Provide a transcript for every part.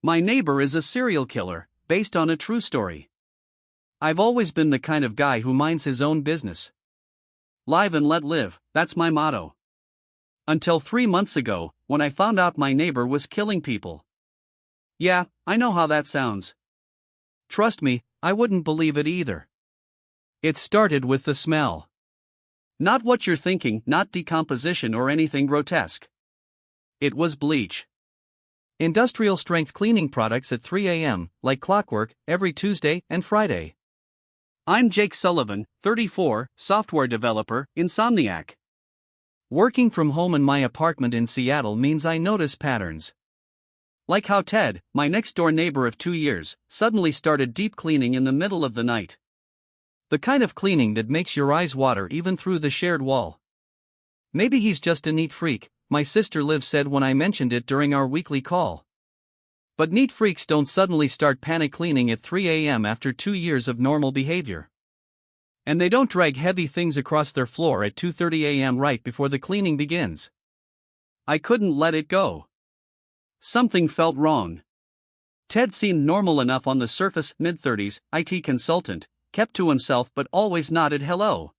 My neighbor is a serial killer, based on a true story. I've always been the kind of guy who minds his own business. Live and let live, that's my motto. Until 3 months ago, when I found out my neighbor was killing people. Yeah, I know how that sounds. Trust me, I wouldn't believe it either. It started with the smell. Not what you're thinking, not decomposition or anything grotesque. It was bleach. Industrial strength cleaning products at 3 a.m., like clockwork, every Tuesday and Friday. I'm Jake Sullivan, 34, software developer, insomniac. Working from home in my apartment in Seattle means I notice patterns. Like how Ted, my next-door neighbor of 2 years, suddenly started deep cleaning in the middle of the night. The kind of cleaning that makes your eyes water even through the shared wall. Maybe he's just a neat freak, my sister Liv said when I mentioned it during our weekly call. But neat freaks don't suddenly start panic cleaning at 3 a.m. after 2 years of normal behavior. And they don't drag heavy things across their floor at 2:30 a.m. right before the cleaning begins. I couldn't let it go. Something felt wrong. Ted seemed normal enough on the surface, mid-30s, IT consultant, kept to himself but always nodded hello.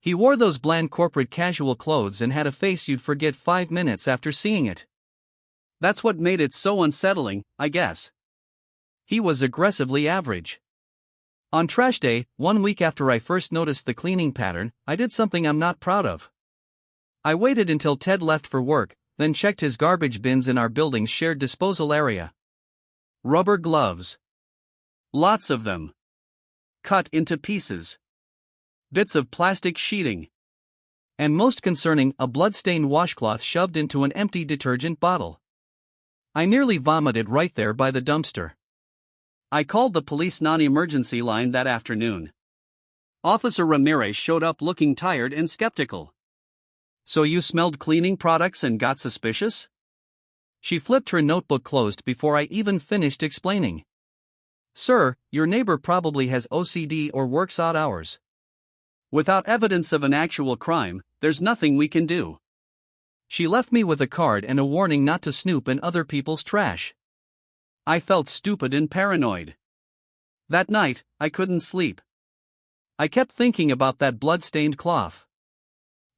He wore those bland corporate casual clothes and had a face you'd forget 5 minutes after seeing it. That's what made it so unsettling, I guess. He was aggressively average. On trash day, 1 week after I first noticed the cleaning pattern, I did something I'm not proud of. I waited until Ted left for work, then checked his garbage bins in our building's shared disposal area. Rubber gloves. Lots of them. Cut into pieces. Bits of plastic sheeting. And most concerning, a blood-stained washcloth shoved into an empty detergent bottle. I nearly vomited right there by the dumpster. I called the police non-emergency line that afternoon. Officer Ramirez showed up looking tired and skeptical. So you smelled cleaning products and got suspicious? She flipped her notebook closed before I even finished explaining. Sir, your neighbor probably has OCD or works odd hours. Without evidence of an actual crime, there's nothing we can do. She left me with a card and a warning not to snoop in other people's trash. I felt stupid and paranoid. That night, I couldn't sleep. I kept thinking about that blood-stained cloth.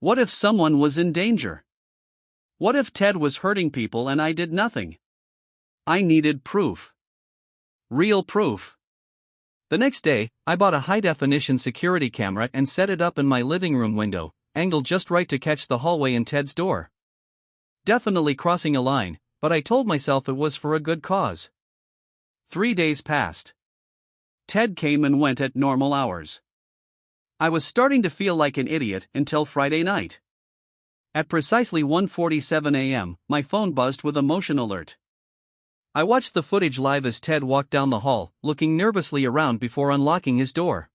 What if someone was in danger? What if Ted was hurting people and I did nothing? I needed proof. Real proof. The next day, I bought a high-definition security camera and set it up in my living room window, angled just right to catch the hallway in Ted's door. Definitely crossing a line, but I told myself it was for a good cause. 3 days passed. Ted came and went at normal hours. I was starting to feel like an idiot until Friday night. At precisely 1:47 a.m., my phone buzzed with a motion alert. I watched the footage live as Ted walked down the hall, looking nervously around before unlocking his door.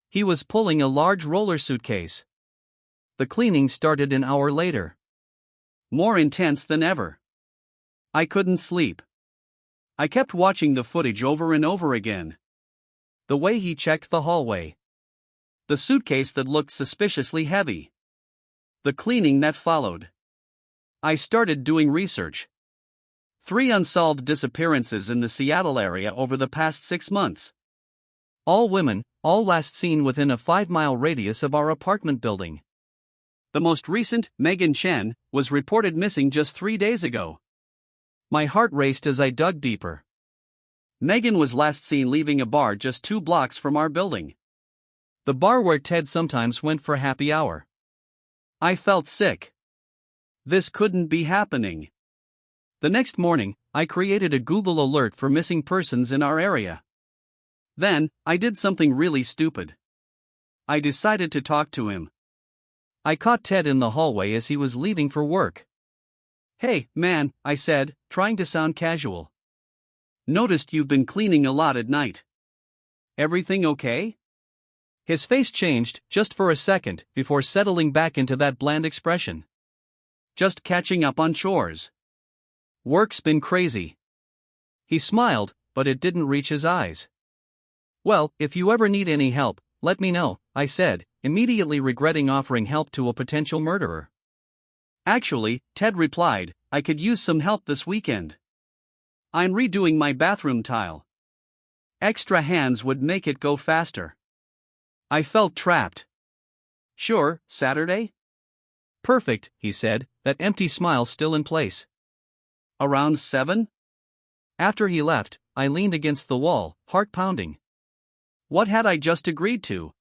He was pulling a large roller suitcase. The cleaning started an hour later. More intense than ever. I couldn't sleep. I kept watching the footage over and over again. The way he checked the hallway. The suitcase that looked suspiciously heavy. The cleaning that followed. I started doing research. 3 unsolved disappearances in the Seattle area over the past 6 months. All women, all last seen within a 5-mile radius of our apartment building. The most recent, Megan Chen, was reported missing just 3 days ago. My heart raced as I dug deeper. Megan was last seen leaving a bar just 2 blocks from our building. The bar where Ted sometimes went for happy hour. I felt sick. This couldn't be happening. The next morning, I created a Google alert for missing persons in our area. Then, I did something really stupid. I decided to talk to him. I caught Ted in the hallway as he was leaving for work. Hey, man, I said, trying to sound casual. Noticed you've been cleaning a lot at night. Everything okay? His face changed, just for a second, before settling back into that bland expression. Just catching up on chores. Work's been crazy. He smiled, but it didn't reach his eyes. Well, if you ever need any help, let me know, I said, immediately regretting offering help to a potential murderer. Actually, Ted replied, I could use some help this weekend. I'm redoing my bathroom tile. Extra hands would make it go faster. I felt trapped. Sure, Saturday? Perfect, he said, that empty smile still in place. Around 7? After he left, I leaned against the wall, heart pounding. What had I just agreed to?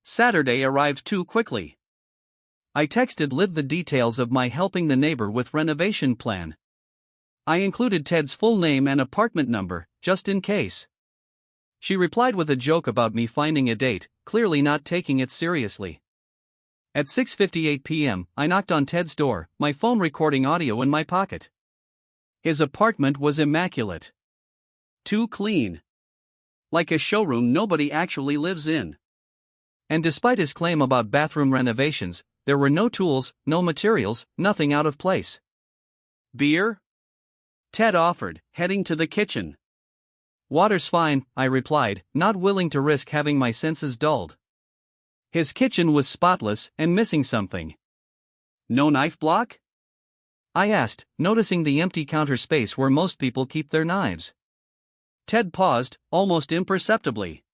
Saturday arrived too quickly. I texted Liv the details of my helping the neighbor with renovation plan. I included Ted's full name and apartment number, just in case. She replied with a joke about me finding a date, clearly not taking it seriously. At 6:58 p.m., I knocked on Ted's door, my phone recording audio in my pocket. His apartment was immaculate. Too clean. Like a showroom nobody actually lives in. And despite his claim about bathroom renovations, there were no tools, no materials, nothing out of place. Beer? Ted offered, heading to the kitchen. Water's fine, I replied, not willing to risk having my senses dulled. His kitchen was spotless and missing something. No knife block? I asked, noticing the empty counter space where most people keep their knives. Ted paused, almost imperceptibly.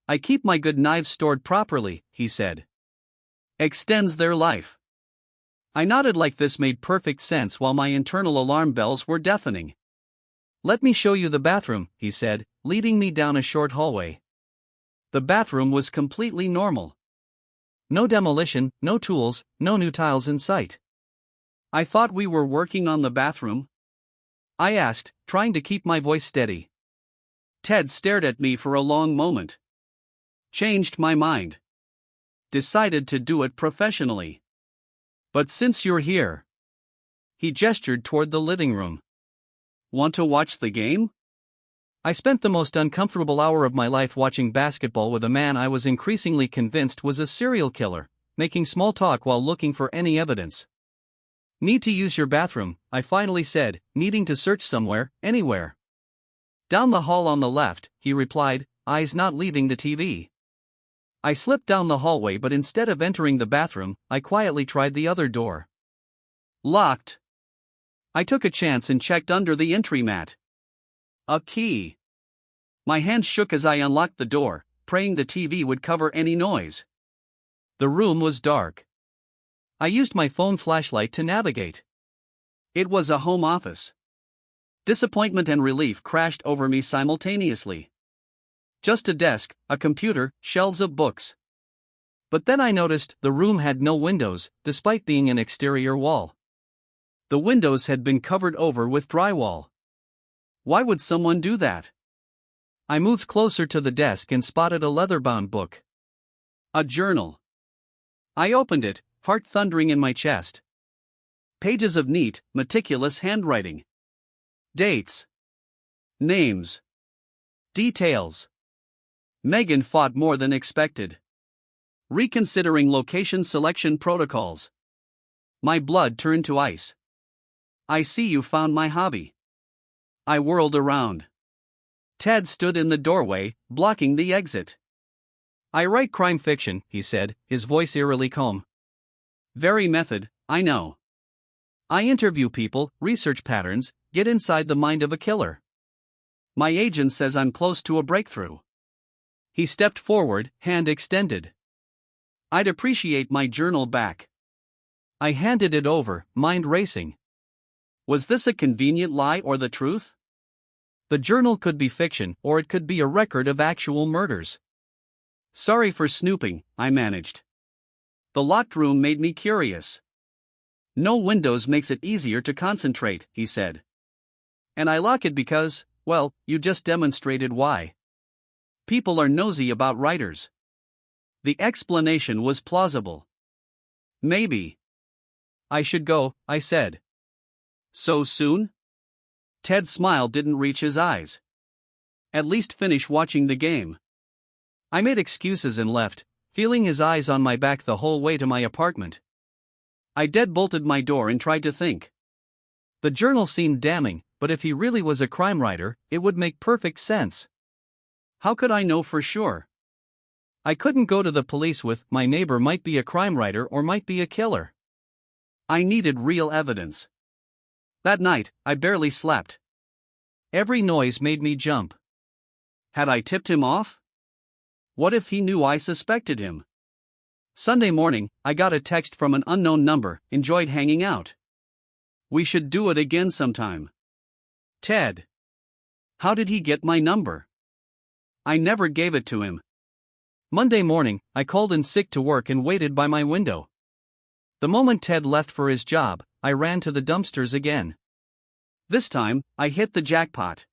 I keep my good knives stored properly, he said. Extends their life. I nodded like this made perfect sense while my internal alarm bells were deafening. Let me show you the bathroom, he said, leading me down a short hallway. The bathroom was completely normal. No demolition, no tools, no new tiles in sight. I thought we were working on the bathroom? I asked, trying to keep my voice steady. Ted stared at me for a long moment. Changed my mind. Decided to do it professionally. But since you're here. He gestured toward the living room. Want to watch the game? I spent the most uncomfortable hour of my life watching basketball with a man I was increasingly convinced was a serial killer, making small talk while looking for any evidence. Need to use your bathroom, I finally said, needing to search somewhere, anywhere. Down the hall on the left, he replied, eyes not leaving the TV. I slipped down the hallway, but instead of entering the bathroom, I quietly tried the other door. Locked. I took a chance and checked under the entry mat. A key. My hand shook as I unlocked the door, praying the TV would cover any noise. The room was dark. I used my phone flashlight to navigate. It was a home office. Disappointment and relief crashed over me simultaneously. Just a desk, a computer, shelves of books. But then I noticed the room had no windows, despite being an exterior wall. The windows had been covered over with drywall. Why would someone do that? I moved closer to the desk and spotted a leather-bound book. A journal. I opened it, heart thundering in my chest. Pages of neat, meticulous handwriting. Dates. Names. Details. Megan fought more than expected. Reconsidering location selection protocols. My blood turned to ice. I see you found my hobby. I whirled around. Ted stood in the doorway, blocking the exit. I write crime fiction, he said, his voice eerily calm. Very method, I know. I interview people, research patterns, get inside the mind of a killer. My agent says I'm close to a breakthrough. He stepped forward, hand extended. I'd appreciate my journal back. I handed it over, mind racing. Was this a convenient lie or the truth? The journal could be fiction, or it could be a record of actual murders. Sorry for snooping, I managed. The locked room made me curious. No windows makes it easier to concentrate, he said. And I lock it because, well, you just demonstrated why. People are nosy about writers. The explanation was plausible. Maybe. I should go, I said. So soon? Ted's smile didn't reach his eyes. At least finish watching the game. I made excuses and left, feeling his eyes on my back the whole way to my apartment. I deadbolted my door and tried to think. The journal seemed damning, but if he really was a crime writer, it would make perfect sense. How could I know for sure? I couldn't go to the police with, my neighbor might be a crime writer or might be a killer. I needed real evidence. That night, I barely slept. Every noise made me jump. Had I tipped him off? What if he knew I suspected him? Sunday morning, I got a text from an unknown number. Enjoyed hanging out. We should do it again sometime. Ted. How did he get my number? I never gave it to him. Monday morning, I called in sick to work and waited by my window. The moment Ted left for his job, I ran to the dumpsters again. This time, I hit the jackpot.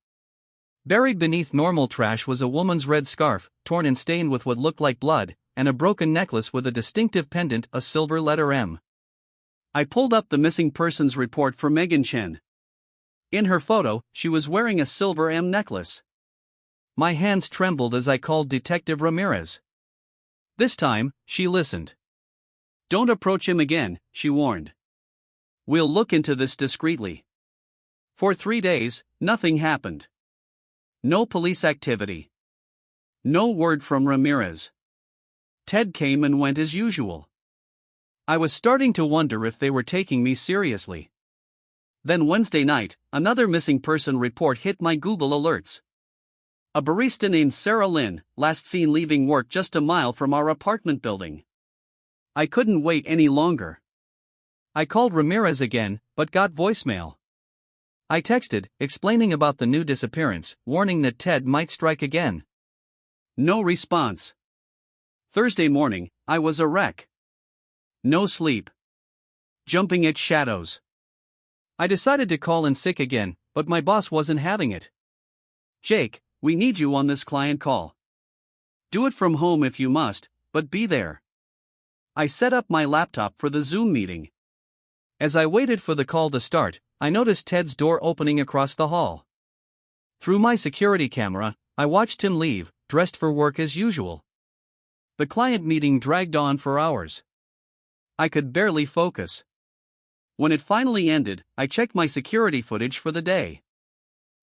Buried beneath normal trash was a woman's red scarf, torn and stained with what looked like blood, and a broken necklace with a distinctive pendant, a silver letter M. I pulled up the missing persons report for Megan Chen. In her photo, she was wearing a silver M necklace. My hands trembled as I called Detective Ramirez. This time, she listened. Don't approach him again, she warned. We'll look into this discreetly. For 3 days, nothing happened. No police activity. No word from Ramirez. Ted came and went as usual. I was starting to wonder if they were taking me seriously. Then Wednesday night, another missing person report hit my Google alerts. A barista named Sarah Lynn, last seen leaving work just a mile from our apartment building. I couldn't wait any longer. I called Ramirez again, but got voicemail. I texted, explaining about the new disappearance, warning that Ted might strike again. No response. Thursday morning, I was a wreck. No sleep. Jumping at shadows. I decided to call in sick again, but my boss wasn't having it. Jake, we need you on this client call. Do it from home if you must, but be there. I set up my laptop for the Zoom meeting. As I waited for the call to start, I noticed Ted's door opening across the hall. Through my security camera, I watched him leave, dressed for work as usual. The client meeting dragged on for hours. I could barely focus. When it finally ended, I checked my security footage for the day.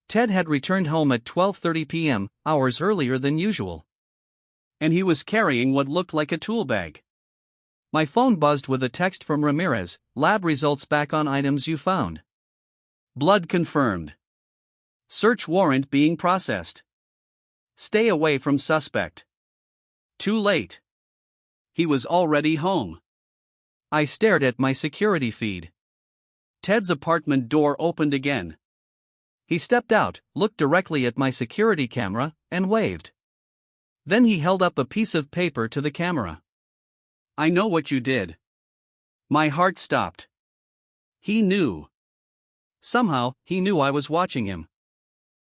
Ted had returned home at 12:30 p.m., hours earlier than usual. And he was carrying what looked like a tool bag. My phone buzzed with a text from Ramirez, lab results back on items you found. Blood confirmed. Search warrant being processed. Stay away from suspect. Too late. He was already home. I stared at my security feed. Ted's apartment door opened again. He stepped out, looked directly at my security camera, and waved. Then he held up a piece of paper to the camera. I know what you did. My heart stopped. He knew. Somehow, he knew I was watching him.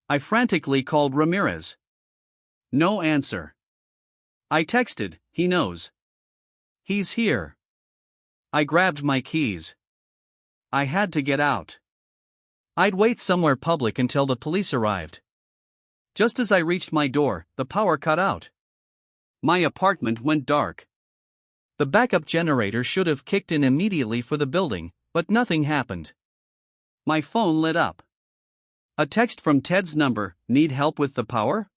I frantically called Ramirez. No answer. I texted, he knows. He's here. I grabbed my keys. I had to get out. I'd wait somewhere public until the police arrived. Just as I reached my door, the power cut out. My apartment went dark. The backup generator should have kicked in immediately for the building, but nothing happened. My phone lit up. A text from Ted's number, need help with the power?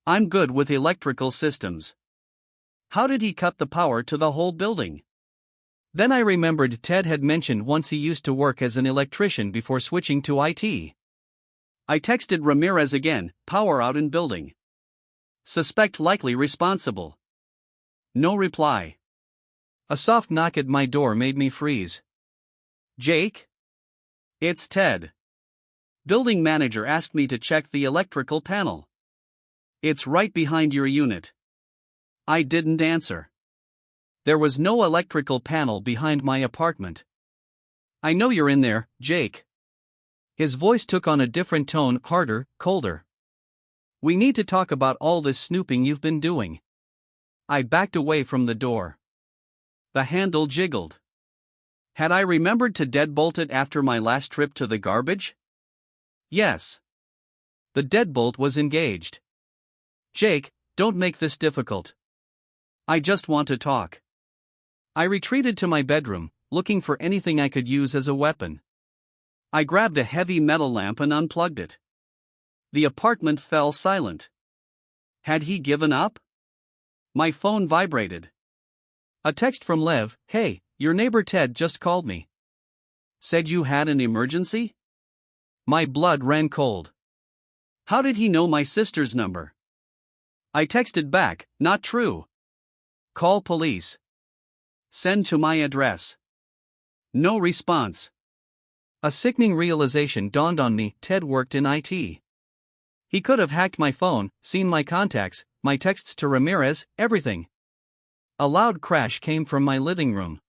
I'm good with electrical systems. How did he cut the power to the whole building? Then I remembered Ted had mentioned once he used to work as an electrician before switching to IT. I texted Ramirez again, power out in building. Suspect likely responsible. No reply. A soft knock at my door made me freeze. Jake? It's Ted. Building manager asked me to check the electrical panel. It's right behind your unit. I didn't answer. There was no electrical panel behind my apartment. I know you're in there, Jake. His voice took on a different tone, harder, colder. We need to talk about all this snooping you've been doing. I backed away from the door. The handle jiggled. Had I remembered to deadbolt it after my last trip to the garbage? Yes. The deadbolt was engaged. Jake, don't make this difficult. I just want to talk. I retreated to my bedroom, looking for anything I could use as a weapon. I grabbed a heavy metal lamp and unplugged it. The apartment fell silent. Had he given up? My phone vibrated. A text from Lev, hey, your neighbor Ted just called me. Said you had an emergency? My blood ran cold. How did he know my sister's number? I texted back, not true. Call police. Send to my address. No response. A sickening realization dawned on me. Ted worked in IT. He could have hacked my phone, seen my contacts, my texts to Ramirez, everything. A loud crash came from my living room.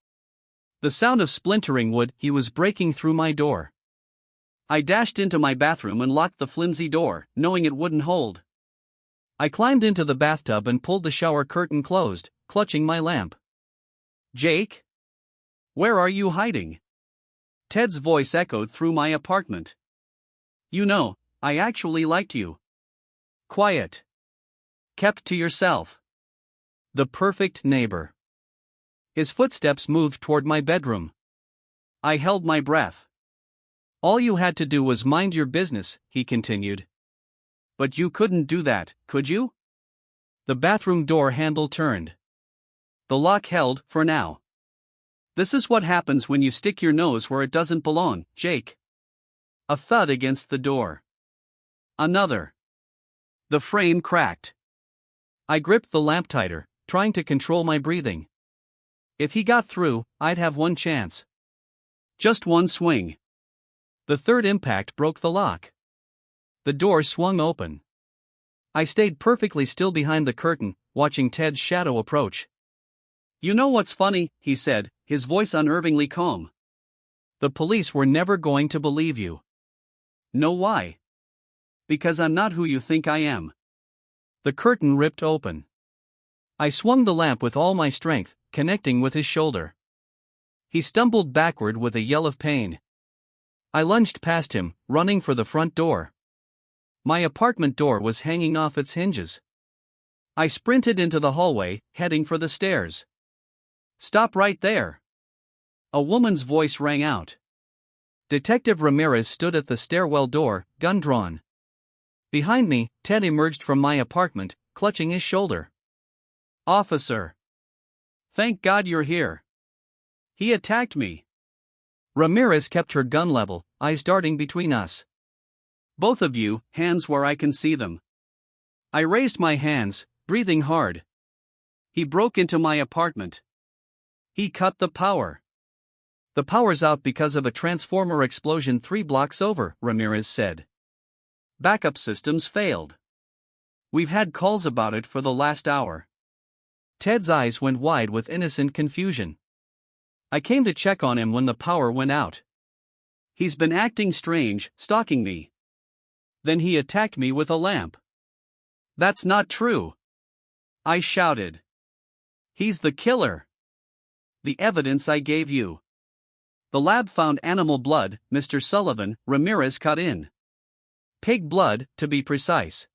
The sound of splintering wood. He was breaking through my door. I dashed into my bathroom and locked the flimsy door, knowing it wouldn't hold. I climbed into the bathtub and pulled the shower curtain closed, clutching my lamp. Jake? Where are you hiding? Ted's voice echoed through my apartment. You know, I actually liked you. Quiet. Kept to yourself. The perfect neighbor. His footsteps moved toward my bedroom. I held my breath. All you had to do was mind your business, he continued. But you couldn't do that, could you? The bathroom door handle turned. The lock held, for now. This is what happens when you stick your nose where it doesn't belong, Jake. A thud against the door. Another. The frame cracked. I gripped the lamp tighter, trying to control my breathing. If he got through, I'd have one chance. Just one swing. The third impact broke the lock. The door swung open. I stayed perfectly still behind the curtain, watching Ted's shadow approach. You know what's funny, he said, his voice unnervingly calm. The police were never going to believe you. Know why? Because I'm not who you think I am. The curtain ripped open. I swung the lamp with all my strength, connecting with his shoulder. He stumbled backward with a yell of pain. I lunged past him, running for the front door. My apartment door was hanging off its hinges. I sprinted into the hallway, heading for the stairs. Stop right there. A woman's voice rang out. Detective Ramirez stood at the stairwell door, gun drawn. Behind me, Ted emerged from my apartment, clutching his shoulder. Officer. Thank God you're here. He attacked me. Ramirez kept her gun level, eyes darting between us. Both of you, hands where I can see them. I raised my hands, breathing hard. He broke into my apartment. He cut the power. The power's out because of a transformer explosion 3 blocks over, Ramirez said. Backup systems failed. We've had calls about it for the last hour. Ted's eyes went wide with innocent confusion. I came to check on him when the power went out. He's been acting strange, stalking me. Then he attacked me with a lamp. That's not true. I shouted. He's the killer. The evidence I gave you. The lab found animal blood, Mr. Sullivan, Ramirez cut in. Pig blood, to be precise.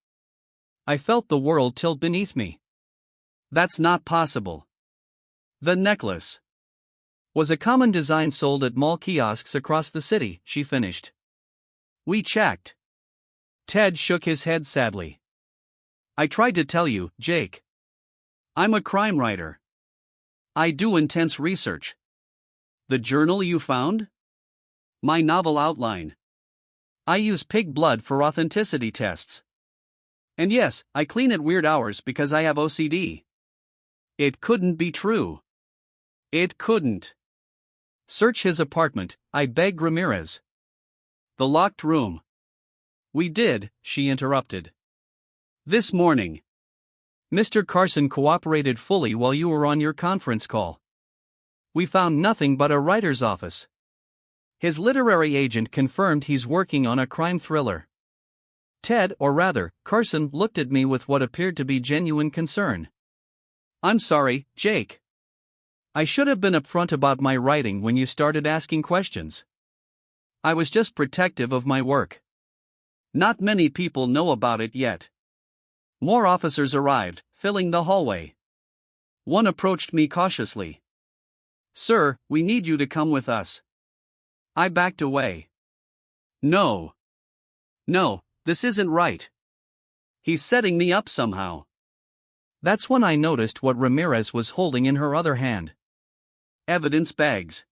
I felt the world tilt beneath me. That's not possible. The necklace was a common design sold at mall kiosks across the city, she finished. We checked. Ted shook his head sadly. I tried to tell you, Jake. I'm a crime writer. I do intense research. The journal you found? My novel outline. I use pig blood for authenticity tests. And yes, I clean at weird hours because I have OCD. It couldn't be true. It couldn't. Search his apartment, I begged Ramirez. The locked room. We did, she interrupted. This morning. Mr. Carson cooperated fully while you were on your conference call. We found nothing but a writer's office. His literary agent confirmed he's working on a crime thriller. Ted, or rather, Carson, looked at me with what appeared to be genuine concern. I'm sorry, Jake. I should have been upfront about my writing when you started asking questions. I was just protective of my work. Not many people know about it yet. More officers arrived, filling the hallway. One approached me cautiously. Sir, we need you to come with us. I backed away. No. No, this isn't right. He's setting me up somehow. That's when I noticed what Ramirez was holding in her other hand. Evidence bags.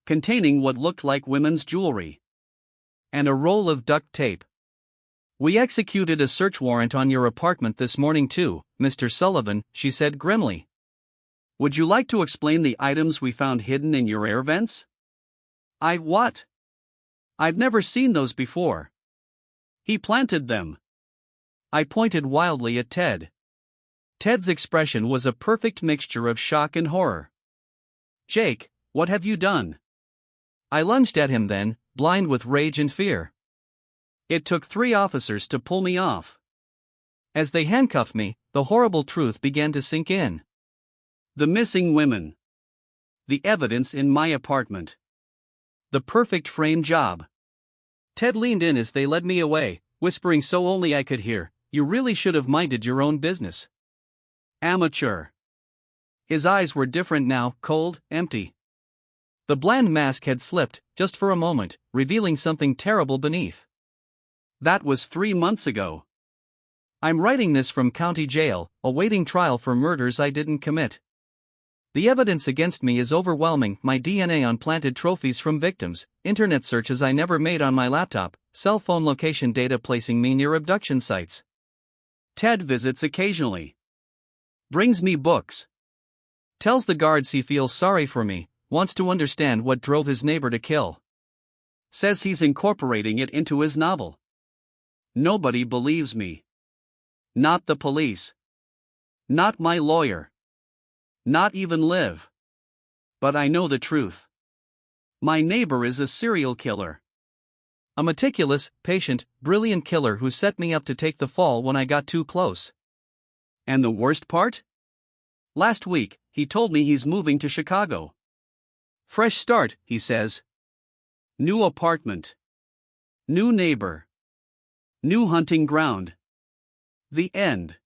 Containing what looked like women's jewelry. And a roll of duct tape. We executed a search warrant on your apartment this morning too, Mr. Sullivan, she said grimly. Would you like to explain the items we found hidden in your air vents? What? I've never seen those before. He planted them. I pointed wildly at Ted. Ted's expression was a perfect mixture of shock and horror. Jake, what have you done? I lunged at him then, blind with rage and fear. It took 3 officers to pull me off. As they handcuffed me, the horrible truth began to sink in. The missing women. The evidence in my apartment. The perfect frame job. Ted leaned in as they led me away, whispering so only I could hear, "You really should have minded your own business." Amateur. His eyes were different now, cold, empty. The bland mask had slipped, just for a moment, revealing something terrible beneath. That was 3 months ago. I'm writing this from county jail, awaiting trial for murders I didn't commit. The evidence against me is overwhelming: my DNA on planted trophies from victims, internet searches I never made on my laptop, cell phone location data placing me near abduction sites. Ted visits occasionally. Brings me books. Tells the guards he feels sorry for me, wants to understand what drove his neighbor to kill. Says he's incorporating it into his novel. Nobody believes me. Not the police. Not my lawyer. Not even Liv. But I know the truth. My neighbor is a serial killer. A meticulous, patient, brilliant killer who set me up to take the fall when I got too close. And the worst part? Last week, he told me he's moving to Chicago. Fresh start, he says. New apartment. New neighbor. New hunting ground. The end.